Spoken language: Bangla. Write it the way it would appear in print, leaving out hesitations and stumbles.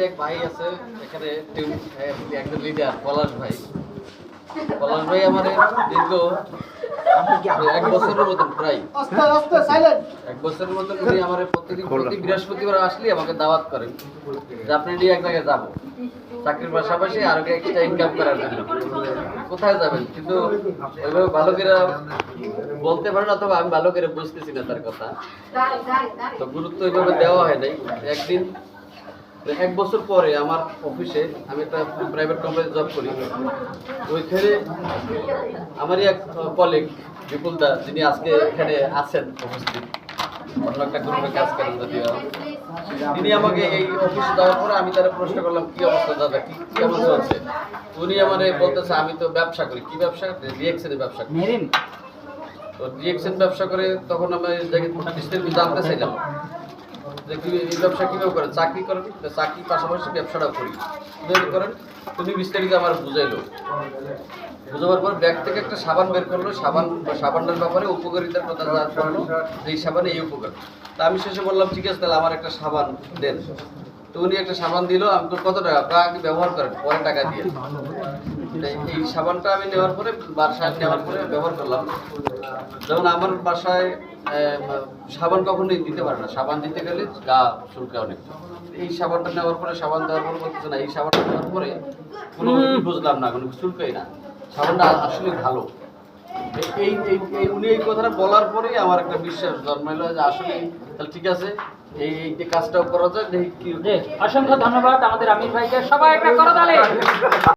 এক ভাই আছে এখানে টিম একজন লিডার পলাশ ভাই আমার দীর্ঘ 1 বছরের মতন প্রায় 1 বছরের মতন উনি আমার প্রতি বৃহস্পতিবার আসলে আমাকে দাওয়াত করেন যে আপনি নিয়ে এক জায়গায় যাবো চাকরির পাশাপাশি আরো এক্সট্রা ইনকাম করার জন্য। কোথায় যাবেন কিন্তু ওইভাবে ভালো করে বলতে পারেন অথবা আমি ভালো করে বুঝতেছি না তার কথা, তো গুরুত্ব ওইভাবে দেওয়া হয় নাই। একদিন 1 বছর পরে আমার অফিসে, আমি একটা প্রাইভেট কোম্পানিতে জব করি, ওইখানে আমারই এক কলিগ বিপুল দা, যিনি আজকে এখানে আছেন উপস্থিত, অন্য একটা গ্রুপে কাজ করেন যদিও, তিনি আমাকে এই অফিসে যাওয়ার পরে আমি তারা প্রশ্ন করলাম কি অবস্থা দাদা, কি কেমন চলছে। উনি আমার বলতেছে আমি তো ব্যবসা করি। কি ব্যবসা? রিয়েকশনের ব্যবসা করি। তো রিয়েকশন ব্যবসা করে তখন আমি বিস্তারিত জানতে চাইলাম যে এই ব্যবসা কিভাবে করেন, চাকরি করেন, চাকরির পাশাপাশি ব্যবসাটাও করি, কিভাবে করেন। তুমি বিস্তারিত আমার বুঝাইলো। বুঝাবার পর ব্যাগ থেকে একটা সাবান বের করলো, সাবানটার ব্যাপারে উপকারিতার কথা জানলো, এই সাবানে এই উপকার। তা আমি শেষে বললাম ঠিক আছে তাহলে আমার একটা সাবান দেন। তো উনি একটা সাবান দিল, আমি তো কত টাকা আগে ব্যবহার করেন, পরে টাকা দিয়ে। এই সাবানটা আমি নেওয়ার পরে বাসায় নেওয়ার পরে ব্যবহার করলাম। যেমন আমার বাসায় সাবান কখনোই দিতে পারে না, সাবান দিতে গেলে গা চুলকা অনেক। এই সাবানটা নেওয়ার পরে, সাবান দেওয়ার পরে বলতেছে না, এই সাবানটা নেওয়ার পরে কোনো বুঝলাম না, কোনো চুলকাই না, সাবানটা আসলে ভালো। উনি এই কথাটা বলার পরেই আমার একটা বিশ্বাস জন্মাইলো যে আসলে তাহলে ঠিক আছে, এই কাজটাও করা যায়। দেখি কি। অসংখ্য ধন্যবাদ আমাদের আমির ভাইকে, সবাই একটা করতালি।